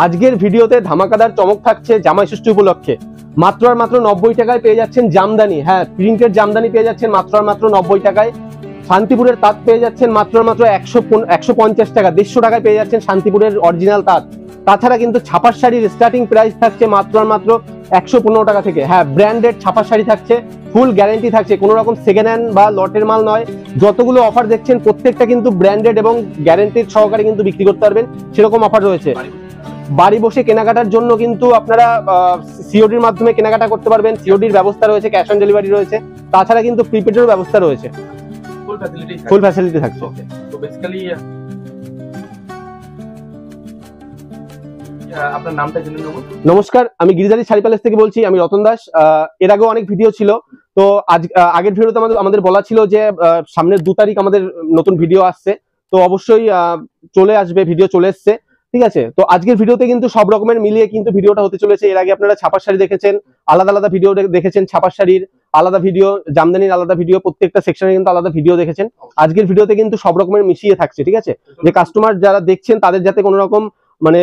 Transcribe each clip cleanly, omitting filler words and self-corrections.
আজকের ভিডিওতে ধামাকাদার চমক থাকছে জামাই ষষ্ঠী উপলক্ষে। মাত্র আর মাত্র 90 টাকায় পেয়ে যাচ্ছেন জামদানি। হ্যাঁ, প্রিন্টেড জামদানি পেয়ে যাচ্ছেন মাত্র আর মাত্র 90 টাকায়। শান্তিপুরের তাঁত পেয়ে যাচ্ছেন মাত্র আর মাত্র 150 টাকা, 150 টাকায় পেয়ে যাচ্ছেন শান্তিপুরের অরিজিনাল তাঁত। তাছাড়া কিন্তু ছাপার শাড়ির স্টার্টিং প্রাইস থাকছে মাত্র আর মাত্র 115 টাকা থেকে। হ্যাঁ, ব্র্যান্ডেড ছাপার শাড়ি থাকছে, ফুল গ্যারান্টি থাকছে, কোনো রকম সেকেন্ড হ্যান্ড বা লটের মাল নয়। যতগুলো অফার দেখছেন প্রত্যেকটা কিন্তু ব্র্যান্ডেড এবং গ্যারান্টির সহকারে কিন্তু বিক্রি করতে পারবেন, সেরকম অফার রয়েছে। বাড়ি বসে কেনাকাটার জন্য কিন্তু আপনারা সিওডির মাধ্যমে কেনাকাটা করতে পারবেন। সিওডির ব্যবস্থা রয়েছে, ক্যাশ অন ডেলিভারি রয়েছে, তাছাড়া কিন্তু প্রিপেডের ব্যবস্থা রয়েছে, ফুল ফ্যাসিলিটি থাকছে। তো বেসিক্যালি আপনার নামটা জেনে নেব। নমস্কার, আমি গিরিধারী শাড়ি প্যালেস থেকে বলছি, আমি রতন দাস। এর আগেও অনেক ভিডিও ছিল, তো আগের ভিডিওতে আমাদের বলা ছিল যে সামনের 2 তারিখ আমাদের নতুন ভিডিও আসছে, তো অবশ্যই চলে আসবে, ভিডিও চলে এসছে, ঠিক আছে। তো আজকের ভিডিওতে কিন্তু সব রকমের মিলিয়ে কিন্তু ভিডিওটা হতে চলেছে। এর আগে আপনারা ছাপার শাড়ি দেখেছেন, আলাদা আলাদা ভিডিও দেখেছেন, ছাপার শাড়ির আলাদা ভিডিও, জামদানির আলাদা ভিডিও, প্রত্যেকটা সেকশনে কিন্তু আলাদা ভিডিও দেখেছেন। আজকের ভিডিওতে কিন্তু সব রকমের মিশিয়ে থাকছে, ঠিক আছে, যে কাস্টমার যারা দেখছেন তাদের যাতে কোনো রকম মানে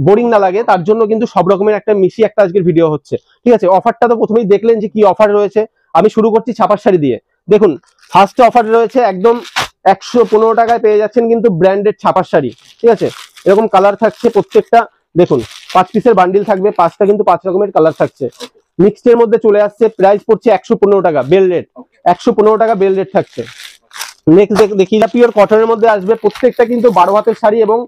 বোরিং না লাগে, তার জন্য কিন্তু সব রকমের একটা মিশিয়ে একটা আজকের ভিডিও হচ্ছে, ঠিক আছে। অফারটা তো প্রথমেই দেখলেন যে কি অফার রয়েছে। আমি শুরু করছি ছাপার শাড়ি দিয়ে। দেখুন, ফার্স্ট অফার রয়েছে একদম 115 টাকায় পেয়ে যাচ্ছেন কিন্তু ব্র্যান্ডেড ছাপার শাড়ি, ঠিক আছে। এরকম কালার থাকছে প্রত্যেকটা, দেখুন 5 পিসের বান্ডিল থাকবে, 5টা কিন্তু 5 রকমের কালার থাকছে। মিক্সড এর মধ্যে চলে আসছে, প্রাইস পড়ছে 115 টাকা, বেল রেট 115 টাকা বেল রেট থাকছে। নেক্সট দেখি, পিওর কটনের মধ্যে আসবে, প্রত্যেকটা কিন্তু 12 হাতের শাড়ি এবং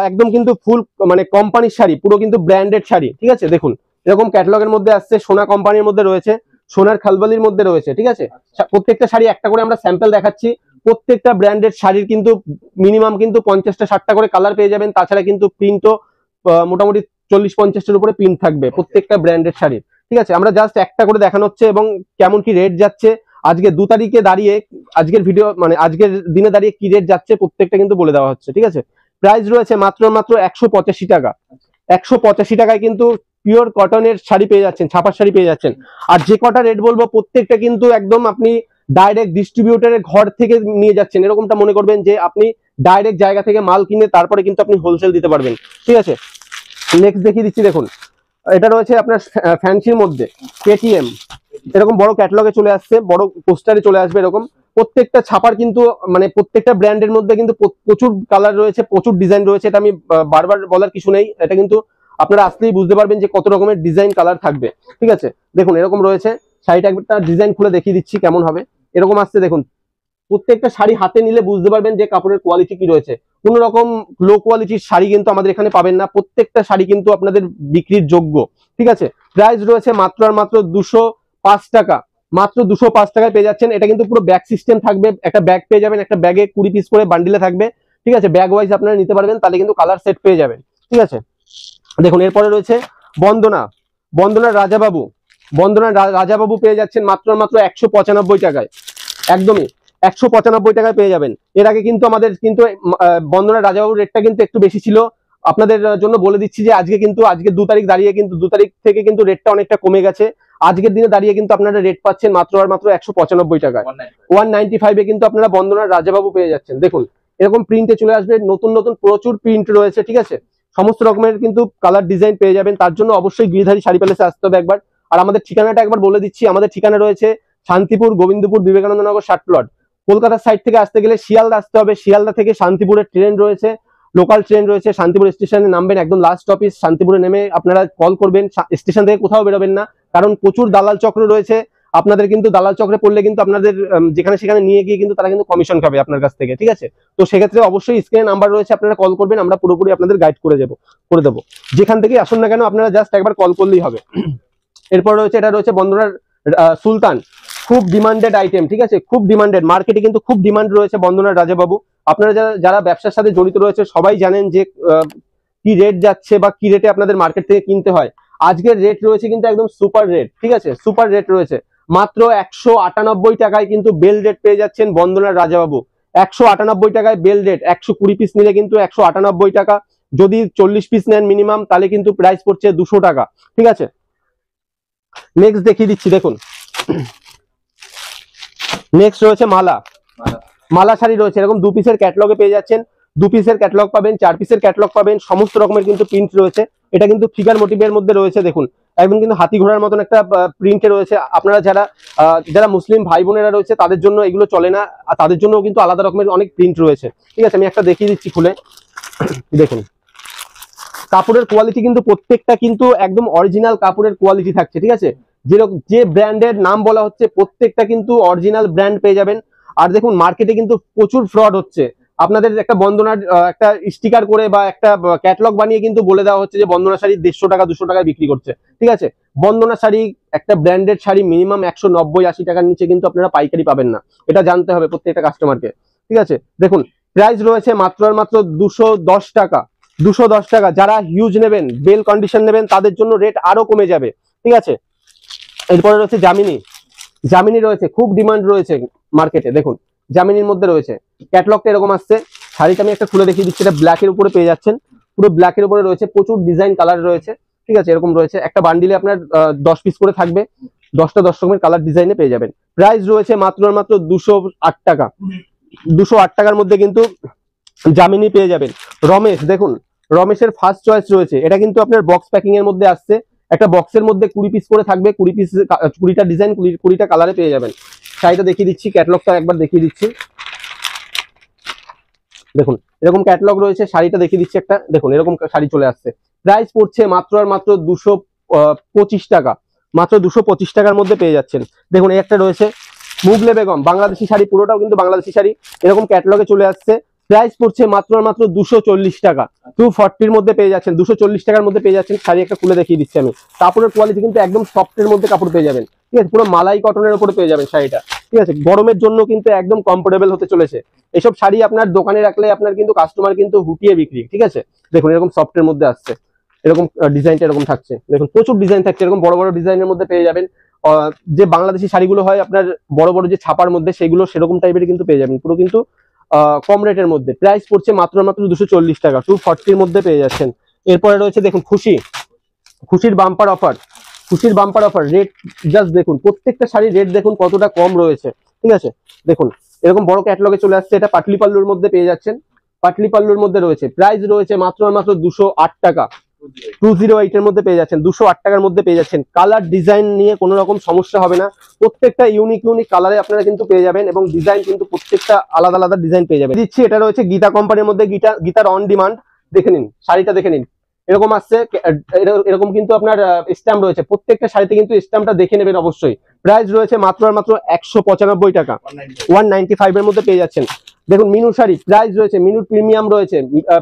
একদম কিন্তু ফুল মানে কোম্পানির শাড়ি, পুরো কিন্তু ব্র্যান্ডেড শাড়ি, ঠিক আছে। দেখুন এরকম ক্যাটালগের মধ্যে আসছে, সোনা কোম্পানির মধ্যে রয়েছে, সোনার খালবালির মধ্যে রয়েছে, ঠিক আছে। প্রত্যেকটা শাড়ি একটা করে আমরা স্যাম্পল দেখাচ্ছি। প্রত্যেকটা ব্র্যান্ডেড শাড়ির কিন্তু মিনিমাম কিন্তু 50টা 60টা করে কালার পেয়ে যাবেন। তাছাড়া কিন্তু প্রিন্টও মোটামুটি 40-50টার উপরে প্রিন্ট থাকবে প্রত্যেকটা ব্র্যান্ডেড শাড়ির, ঠিক আছে। আমরা জাস্ট একটা করে দেখানো হচ্ছে এবং কেমন কি রেট যাচ্ছে আজকে 2 তারিখে দাঁড়িয়ে, আজকের ভিডিও মানে আজকের দিনে দাঁড়িয়ে কি রেট যাচ্ছে প্রত্যেকটা কিন্তু বলে দেওয়া হচ্ছে, ঠিক আছে। প্রাইস রয়েছে মাত্র 185 টাকা। 185 টাকায় কিন্তু পিওর কটনের শাড়ি পেয়ে যাচ্ছেন, ছাপার শাড়ি পেয়ে যাচ্ছেন। আর যে কটা রেট বলবো প্রত্যেকটা কিন্তু একদম আপনি ডাইরেক্ট ডিস্ট্রিবিউটরের ঘর থেকে নিয়ে যাচ্ছেন, এরকমটা মনে করবেন যে আপনি ডাইরেক্ট জায়গা থেকে মাল কিনে তারপরে কিন্তু আপনি হোলসেল দিতে পারবেন, ঠিক আছে। নেক্সট দেখিয়ে দিচ্ছি, দেখুন এটা রয়েছে আপনার ফ্যান্সির মধ্যে কেটিএম, এরকম বড় ক্যাটালগে চলে আসছে, বড় পোস্টারে চলে আসবে এরকম। প্রত্যেকটা ছাপার কিন্তু মানে প্রত্যেকটা ব্র্যান্ডের মধ্যে কিন্তু প্রচুর কালার রয়েছে, প্রচুর ডিজাইন রয়েছে। এটা আমি বারবার বলার কিছু নেই, এটা কিন্তু আপনারা আসলেই বুঝতে পারবেন যে কত রকমের ডিজাইন কালার থাকবে, ঠিক আছে। দেখুন এরকম রয়েছে, শাড়িটা একটা ডিজাইন খুলে দেখিয়ে দিচ্ছি কেমন হবে। এরকম আসছে, দেখুন প্রত্যেকটা শাড়ি হাতে নিলে বুঝতে পারবেন যে কাপড়ের কোয়ালিটি কি রয়েছে। কোন রকম লো কোয়ালিটির শাড়ি কিন্তু আমাদের এখানে পাবেন না, প্রত্যেকটা শাড়ি কিন্তু আপনাদের বিক্রির যোগ্য, ঠিক আছে। প্রাইস রয়েছে মাত্র আর মাত্র 205 টাকা, মাত্র 205 টাকায় পেয়ে যাচ্ছেন। এটা কিন্তু পুরো ব্যাগ সিস্টেম থাকবে, একটা ব্যাগ পেয়ে যাবেন, একটা ব্যাগে 20 পিস করে বান্ডিলে থাকবে, ঠিক আছে। ব্যাগ ওয়াইজ আপনারা নিতে পারবেন, তাহলে কিন্তু কালার সেট পেয়ে যাবেন, ঠিক আছে। দেখুন এরপরে রয়েছে বন্দনা, বন্দনার রাজাবাবু, বন্দনার রাজাবাবু পেয়ে যাচ্ছেন মাত্র মাত্র 195 টাকায়, একদমই 195 টাকায় পেয়ে যাবেন। এর আগে কিন্তু আমাদের কিন্তু বন্দনার রাজাবাবুর রেটটা কিন্তু একটু বেশি ছিল, আপনাদের জন্য বলে দিচ্ছি যে আজকে 2 তারিখ দাঁড়িয়ে কিন্তু 2 তারিখ থেকে কিন্তু রেটটা অনেকটা কমে গেছে। আজকের দিনে দাঁড়িয়ে কিন্তু আপনারা রেট পাচ্ছেন মাত্র আর মাত্র 195 টাকায়, 195 কিন্তু আপনারা বন্দনার রাজাবাবু পেয়ে যাচ্ছেন। দেখুন এরকম প্রিন্টে চলে আসবে, নতুন নতুন প্রচুর প্রিন্ট রয়েছে, ঠিক আছে। সমস্ত রকমের কিন্তু কালার ডিজাইন পেয়ে যাবেন, তার জন্য অবশ্যই গিরিধারী শাড়ি প্যালেসে আসতে হবে একবার। আর আমাদের ঠিকানাটা একবার বলে দিচ্ছি, আমাদের ঠিকানা রয়েছে শান্তিপুর, গোবিন্দপুর, বিবেকানন্দ নগর 60 প্লট। কলকাতার সাইড থেকে আসতে গেলে শিয়ালদা আসতে হবে, শিয়ালদা থেকে শান্তিপুরের ট্রেন রয়েছে, লোকাল ট্রেন রয়েছে। শান্তিপুর স্টেশনে নামবেন, একদম লাস্ট অফিস শান্তিপুরে নেমে আপনারা কল করবেন, স্টেশন থেকে কোথাও বেরোবেন না, কারণ প্রচুর দালাল চক্র রয়েছে। আপনাদের কিন্তু দালাল চক্রে পড়লে কিন্তু আপনাদের যেখানে সেখানে নিয়ে গিয়ে কিন্তু তারা কিন্তু কমিশন খাবে আপনার কাছ থেকে, ঠিক আছে। তো সেক্ষেত্রে অবশ্যই স্ক্রিনে নাম্বার রয়েছে, আপনারা কল করবেন, আমরা পুরোপুরি আপনাদের গাইড করে দেবো। যেখান থেকে আসুন না কেন আপনারা জাস্ট একবার কল করলেই হবে। এরপর রয়েছে, এটা রয়েছে বন্দনার সুলতান, খুব ডিমান্ডেড আইটেম, ঠিক আছে, খুব ডিমান্ডেড, মার্কেটে কিন্তু খুব ডিমান্ড রয়েছে বন্দনার রাজাবাবু। আপনারা যারা ব্যবসার সাথে জড়িত রয়েছে সবাই জানেন যে কি রেট যাচ্ছে বা কি রেটে আপনাদের মার্কেট থেকে কিনতে হয়। আজকের রেট রয়েছে কিন্তু একদম সুপার রেট, ঠিক আছে, সুপার রেট রয়েছে। মাত্র 198 টাকায় কিন্তু বেল রেট পেয়ে যাচ্ছেন বন্দনার রাজাবাবু, 198 টাকায় বেল রেট। 120 পিস নিলে কিন্তু 198 টাকা, যদি 40 পিস নেন মিনিমাম তাহলে কিন্তু প্রাইস পড়ছে 200 টাকা, ঠিক আছে। নেক্সট দেখিয়ে দিচ্ছি, দেখুন নেক্সট রয়েছে মালা, মালা শাড়ি রয়েছে, এরকম 2 পিসের ক্যাটালগে পেয়ে যাচ্ছেন। 2 পিসের ক্যাটালগ পাবেন, 4 পিসের ক্যাটালগ পাবেন, সমস্ত রকমের কিন্তু প্রিন্ট রয়েছে। এটা কিন্তু ফিগার মোটিভের মধ্যে রয়েছে, দেখুন একদম কিন্তু হাতি ঘোড়ার মতন একটা প্রিন্টে রয়েছে। আপনারা যারা মুসলিম ভাই বোনেরা রয়েছে তাদের জন্য এগুলো চলে না, আর তাদের জন্য কিন্তু আলাদা রকমের অনেক প্রিন্ট রয়েছে। ঠিক আছে, আমি একটা দেখিয়ে দিচ্ছি খুলে, দেখুন কাপড়ের কোয়ালিটি কিন্তু প্রত্যেকটা কিন্তু একদম অরিজিনাল কাপড়ের কোয়ালিটি থাকছে। ঠিক আছে, যে ব্র্যান্ডের নাম বলা হচ্ছে প্রত্যেকটা কিন্তু অরিজিনাল ব্র্যান্ড পেয়ে যাবেন। আর দেখুন মার্কেটে কিন্তু প্রচুর ফ্রড হচ্ছে। আপনাদের একটা বন্দনার একটা স্টিকার করে বা একটা ক্যাটালগ বানিয়ে কিন্তু বলে দেওয়া হচ্ছে যে বন্দনা শাড়ি 150 টাকা 200 টাকায় বিক্রি করছে। ঠিক আছে, বন্দনা শাড়ি একটা ব্র্যান্ডেড শাড়ি মিনিমাম 190-80 টাকার নিচে কিন্তু আপনারা পাইকারি পাবেন না, এটা জানতে হবে প্রত্যেকটা কাস্টমারকে। ঠিক আছে, দেখুন প্রাইস রয়েছে মাত্র আর মাত্র 210 টাকা। 210 টাকা। যারা হিউজ নেবেন, বেল কন্ডিশন নেবেন, তাদের জন্য রেট আরো কমে যাবে। ঠিক আছে, এরপরে রয়েছে জামিনী। জামিনী রয়েছে, খুব ডিমান্ড রয়েছে মার্কেটে। দেখুন জামিনীর মধ্যে রয়েছে, ক্যাটালগটা এরকম আসছে। শাড়িটা আমি একটা খুলে দেখিয়ে দিচ্ছি, এটা ব্ল্যাকের উপরে পেয়ে যাচ্ছেন, পুরো ব্ল্যাকের উপরে রয়েছে, প্রচুর ডিজাইন কালার রয়েছে। ঠিক আছে, এরকম রয়েছে, একটা বান্ডিলে আপনার 10 পিস করে থাকবে, 10টা 10 রকমের কালার ডিজাইনে পেয়ে যাবেন। প্রাইস রয়েছে মাত্র আর মাত্র 208 টাকা। 208 টাকার মধ্যে কিন্তু জামিনী পেয়ে যাবেন। রমেশ, দেখুন রমেশের ফার্স্ট চয়েস রয়েছে, এটা কিন্তু আপনার বক্স প্যাকিং এর মধ্যে আসছে। একটা বক্সের মধ্যে 20 পিস করে থাকবে, 20 পিস 20টা ডিজাইন 20টা কালারে পেয়ে যাবেন। শাড়িটা দেখিয়ে দিচ্ছি, ক্যাটালগটা একবার দেখিয়ে দিচ্ছি। দেখুন এরকম ক্যাটালগ রয়েছে, শাড়িটা দেখিয়ে দিচ্ছি একটা, দেখুন এরকম শাড়ি চলে আসছে। প্রাইস পড়ছে মাত্র আর মাত্র 225 টাকা। মাত্র 225 টাকার মধ্যে পেয়ে যাচ্ছেন। দেখুন এই একটা রয়েছে মুগলে বেগম, বাংলাদেশি শাড়ি, পুরোটাও কিন্তু বাংলাদেশি শাড়ি, এরকম ক্যাটালগে চলে আসছে। প্রাইস পড়ছে মাত্র আর মাত্র 240 টাকা। 240-র মধ্যে পেয়ে যাচ্ছেন, 240 টাকার মধ্যে পেয়ে যাচ্ছেন। শাড়ি একটা খুলে দেখিয়ে দিচ্ছি আমি, কাপড়ের কোয়ালিটি কিন্তু একদম সফটের মধ্যে কাপড় পেয়ে যাবেন। ঠিক আছে, পুরো মালাই কটনের উপরে পেয়ে যাবেন শাড়িটা। ঠিক আছে, গরমের জন্য কিন্তু একদম কমফোর্টেবল হতে চলেছে। এসব শাড়ি আপনার দোকানে রাখলে আপনার কিন্তু কাস্টমার কিন্তু হুটিয়ে বিক্রি। ঠিক আছে, দেখুন এরকম সফটের মধ্যে আসছে, এরকম ডিজাইনটা এরকম থাকছে। দেখুন প্রচুর ডিজাইন থাকছে, এরকম বড় বড় ডিজাইনের মধ্যে পেয়ে যাবেন। যে বাংলাদেশি শাড়িগুলো হয় আপনার বড় বড় যে ছাপার মধ্যে, সেগুলো সেরকম টাইপের কিন্তু পেয়ে যাবেন, পুরো কিন্তু কম রেটের মধ্যে। প্রাইস পড়ছে মাত্র মাত্র 240 টাকা। 240-র মধ্যে পেয়ে যাচ্ছেন। এরপরে রয়েছে দেখুন খুশির বাম্পার অফার। খুশির বাম্পার অফার, রেট জাস্ট দেখুন, প্রত্যেকটা শাড়ির রেট দেখুন কতটা কম রয়েছে। ঠিক আছে, দেখুন এরকম বড় ক্যাটালগে চলে আসছে, এটা পাটলি পাল্লুর মধ্যে পেয়ে যাচ্ছেন। পাটলি পাল্লুর মধ্যে রয়েছে, প্রাইস রয়েছে মাত্র মাত্র 208 টাকা। 208-এর মধ্যে পেয়ে যাচ্ছেন, 208 টাকার মধ্যে পেয়ে যাচ্ছেন। কালার ডিজাইন নিয়ে কোনো রকম সমস্যা হবে না, প্রত্যেকটা ইউনিক কালারে আপনারা কিন্তু পেয়ে যাবেন, এবং ডিজাইন কিন্তু প্রত্যেকটা আলাদা আলাদা ডিজাইন পেয়ে যাবেন। দিচ্ছি, এটা রয়েছে গীতা কোম্পানির মধ্যে, গীতার অন ডিমান্ড। দেখে নিন শাড়িটা, দেখে নিন এরকম আসছে, এরকম কিন্তু আপনার স্ট্যাম্প রয়েছে, প্রত্যেকটা শাড়িতে কিন্তু স্ট্যাম্পটা দেখে নেবেন অবশ্যই। প্রাইস রয়েছে মাত্র আর মাত্র 195 টাকা। 195-এর মধ্যে পেয়ে যাচ্ছেন। দেখুন মিনু শাড়ি, প্রাইস রয়েছে, মিনুর প্রিমিয়াম রয়েছে,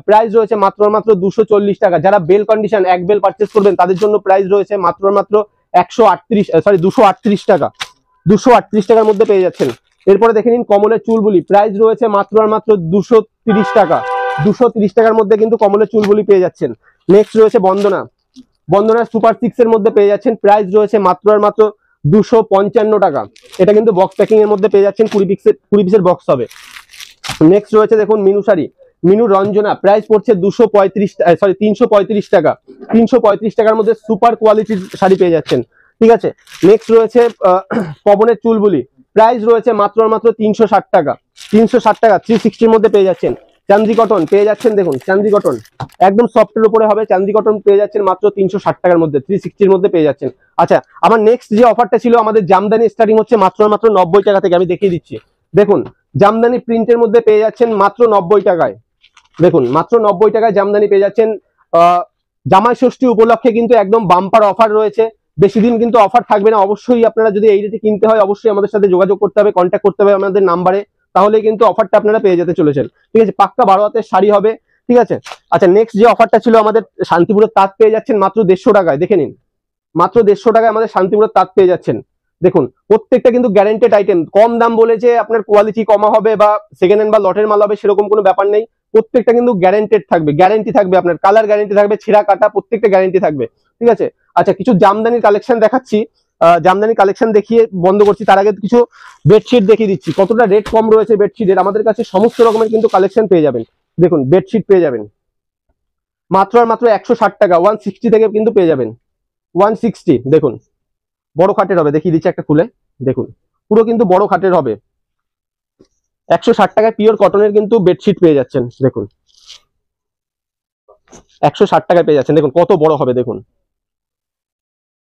প্রাইস রয়েছে মাত্র মাত্র 240 টাকা। যারা বেল কন্ডিশন এক বেল পারচেস করবেন তাদের জন্য প্রাইস রয়েছে মাত্র মাত্র 238 টাকা। 238 টাকার মধ্যে পেয়ে যাচ্ছেন। এরপরে দেখে নিন কমলের চুলবুলি, প্রাইস রয়েছে মাত্র আর মাত্র 230 টাকা। 230 টাকার মধ্যে কিন্তু কমলের চুলবুলি পেয়ে যাচ্ছেন। নেক্সট রয়েছে বন্দনা সুপার 6-এর মধ্যে পেয়ে যাচ্ছেন। প্রাইস রয়েছে মাত্র আর মাত্র 255 টাকা। এটা কিন্তু বক্স প্যাকিং এর মধ্যে পেয়ে যাচ্ছেন, 20 পিসের বক্স হবে। নেক্সট রয়েছে দেখুন মিনু শাড়ি, মিনু রঞ্জনা, প্রাইস পড়ছে 335 টাকা। 335 টাকার মধ্যে সুপার কোয়ালিটির শাড়ি পেয়ে যাচ্ছেন। ঠিক আছে, নেক্সট রয়েছে পবনের চুলবুলি, প্রাইস রয়েছে মাত্র মাত্র 360 টাকা। 360 টাকা 360-র মধ্যে পেয়ে যাচ্ছেন। চান্দি কটন পেয়ে যাচ্ছেন, দেখুন চান্দি কটন একদম সফটের উপরে হবে, চান্দি কটন পেয়ে যাচ্ছেন মাত্র 360 টাকার মধ্যে, 360-র মধ্যে পেয়ে যাচ্ছেন। আচ্ছা, আমার নেক্সট যে অফারটা ছিল, আমাদের জামদানি স্টার্টিং হচ্ছে মাত্র মাত্র 90 টাকা থেকে। আমি দেখিয়ে দিচ্ছি, দেখুন জামদানি প্রিন্টের মধ্যে পেয়ে যাচ্ছেন মাত্র 90 টাকায়। দেখুন মাত্র 90 টাকায় জামদানি পেয়ে যাচ্ছেন। জামাই ষষ্ঠী উপলক্ষে কিন্তু একদম বাম্পার অফার রয়েছে, বেশি দিন কিন্তু অফার থাকবে না। অবশ্যই আপনারা যদি এই রেটে কিনতে হয়, অবশ্যই আমাদের সাথে যোগাযোগ করতে হবে, কন্ট্যাক্ট করতে হবে আমাদের নাম্বারে, তাহলে কিন্তু অফারটা আপনারা পেয়ে যেতে চলেছেন। ঠিক আছে, পাক্কা 12 হাতের শাড়ি হবে। ঠিক আছে, আচ্ছা নেক্সট যে অফারটা ছিল, আমাদের শান্তিপুরের তাঁত পেয়ে যাচ্ছেন মাত্র 150 টাকায়। দেখে নিন, মাত্র 150 টাকায় আমাদের শান্তিপুরের তাঁত পেয়ে যাচ্ছেন। দেখুন প্রত্যেকটা কিন্তু গ্যারান্টেড আইটেম, কম দাম বলে যে আপনার কোয়ালিটি কমা হবে বা সেকেন্ড হ্যান্ড বা লটের মাল হবে সেরকম কোনো ব্যাপার নেই। প্রত্যেকটা কিন্তু গ্যারান্টেড থাকবে, গ্যারান্টি থাকবে, আপনার কালার গ্যারান্টি থাকবে, ছেঁড়া কাটা প্রত্যেকটা গ্যারান্টি থাকবে। ঠিক আছে, আচ্ছা কিছু জামদানির কালেকশন দেখাচ্ছি, জামদানি কালেকশন দেখিয়ে বন্ধ করছি, তার আগে কিছু বেডশিট দেখিয়ে দিচ্ছি কতটা রেট কম রয়েছে বেডশিটের। আমাদের কাছে সমস্ত রকমের কিন্তু কালেকশন পেয়ে যাবেন। দেখুন বেডশিট পেয়ে যাবেন মাত্র আর মাত্র 160 টাকা, 160 থেকে কিন্তু পেয়ে যাবেন 160। দেখুন বড় খাটের হবে, দেখিয়ে দিচ্ছি একটা খুলে, দেখুন পুরো কিন্তু বড় খাটের হবে। 160 টাকায় পিওর কটনের কিন্তু বেডশিট পেয়ে যাচ্ছেন। দেখুন 160 টাকায় পেয়ে যাচ্ছেন, দেখুন কত বড় হবে দেখুন,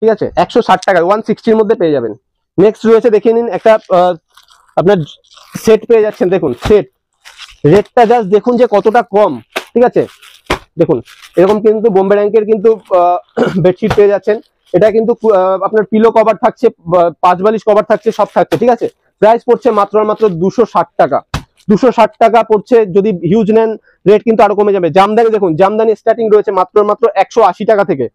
ঠিক আছে 160 টাকায় 160 মধ্যে পেয়ে যাবেন। নেক্সট রয়েছে দেখিয়ে নিন একটা আপনার সেট পেয়ে যাচ্ছেন, দেখুন সেট রেটটা জাস্ট দেখুন যে কতটা কম, ঠিক আছে দেখুন এরকম কিন্তু বোম্বে র্যাঙ্কের কিন্তু বেডশিট পেয়ে যাচ্ছেন। এটা কিন্তু আপনার পিলো কভার থাকছে, 5 বালিশ কভার থাকছে, সব থাকছে, ঠিক আছে। প্রাইস পড়ছে মাত্র আর মাত্র 260 টাকা, 260 টাকা পড়ছে। যদি হিউজ নেন রেট কিন্তু আরো কমে যাবে। জামদানি দেখুন, জামদানি স্টার্টিং রয়েছে মাত্র আর মাত্র 180 টাকা থেকে।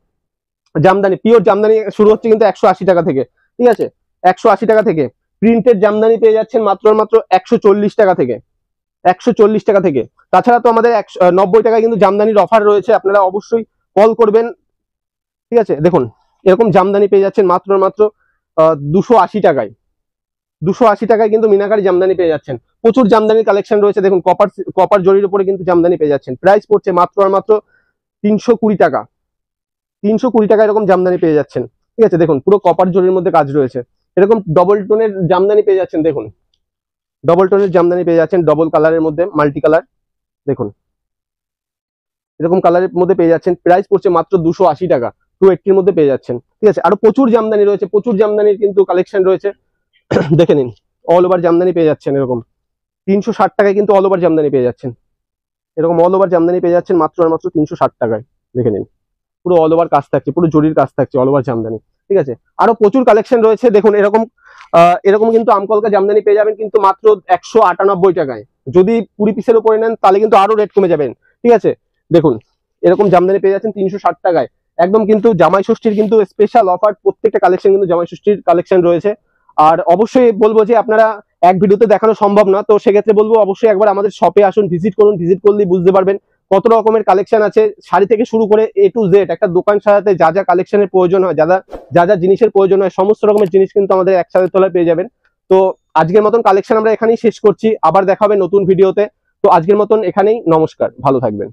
জামদানি পিওর জামদানি শুরু হচ্ছে কিন্তু 180 টাকা থেকে, ঠিক আছে 180 টাকা থেকে। প্রিন্টেড জামদানি পেয়ে যাচ্ছেন মাত্র আর মাত্র 140 টাকা থেকে, 140 টাকা থেকে। তাছাড়া তো আমাদের 90 টাকায় কিন্তু জামদানির অফার রয়েছে, আপনারা অবশ্যই কল করবেন, ঠিক আছে। দেখুন এরকম জামদানি পেয়ে যাচ্ছেন মাত্র মাত্র 280 টাকায়, 280 টাকায় কিন্তু মিনাকারি জামদানি পেয়ে যাচ্ছেন। প্রচুর জামদানির কালেকশন রয়েছে, দেখুন কপার জরির উপরে কিন্তু জামদানি পেয়ে যাচ্ছেন। প্রাইস পড়ছে মাত্র আর মাত্র 320 টাকা, 320 টাকা এরকম জামদানি পেয়ে যাচ্ছেন, ঠিক আছে। দেখুন পুরো কপার জরির মধ্যে কাজ রয়েছে। এরকম ডবল টোনের জামদানি পেয়ে যাচ্ছেন, দেখুন ডবল টোনের জামদানি পেয়ে যাচ্ছেন, ডবল কালারের মধ্যে মাল্টি কালার, দেখুন এরকম কালারের মধ্যে পেয়ে যাচ্ছেন। প্রাইস পড়ছে মাত্র 280 টাকা, 280 মধ্যে পেয়ে যাচ্ছেন, ঠিক আছে। আরো প্রচুর জামদানি রয়েছে, প্রচুর জামদানির কিন্তু কালেকশন রয়েছে, দেখে নিন। অল ওভার জামদানি পেয়ে যাচ্ছেন এরকম 360 টাকায় কিন্তু অল ওভার জামদানি পেয়ে যাচ্ছেন, এরকম অল ওভার জামদানি পেয়ে যাচ্ছেন মাত্র আর মাত্র 360 টাকায়, দেখে নিন। পুরো অল ওভার কাজ থাকছে, পুরো জরির কাজ থাকছে, অল ওভার জামদানি, ঠিক আছে। আরো প্রচুর কালেকশন রয়েছে, দেখুন এরকম এরকম কিন্তু আমকলকা জামদানি পেয়ে যাবেন কিন্তু মাত্র 198 টাকায়। যদি 20 পিসের উপরে নেন তাহলে কিন্তু আরো রেট কমে যাবেন, ঠিক আছে। দেখুন এরকম জামদানি পেয়ে যাচ্ছেন 360 টাকায়, একদম কিন্তু জামাই ষষ্ঠীর কিন্তু স্পেশাল অফার। প্রত্যেকটা কালেকশন কিন্তু জামাই ষষ্ঠীর কালেকশন রয়েছে। আর অবশ্যই বলবো যে আপনারা এক ভিডিওতে দেখানো সম্ভব না, তো সেক্ষেত্রে বলবো অবশ্যই একবার আমাদের শপে আসুন, ভিজিট করুন, ভিজিট করলেই বুঝতে পারবেন কত রকমের কালেকশন আছে। শাড়ি থেকে শুরু করে A to Z একটা দোকান সাজাতে যা যা কালেকশনের প্রয়োজন হয়, যা যা জিনিসের প্রয়োজন হয়, সমস্ত রকমের জিনিস কিন্তু আমাদের একসাথে তলায় পেয়ে যাবেন। তো আজকের মতন কালেকশন আমরা এখানেই শেষ করছি, আবার দেখা হবে নতুন ভিডিওতে। তো আজকের মতন এখানেই, নমস্কার, ভালো থাকবেন।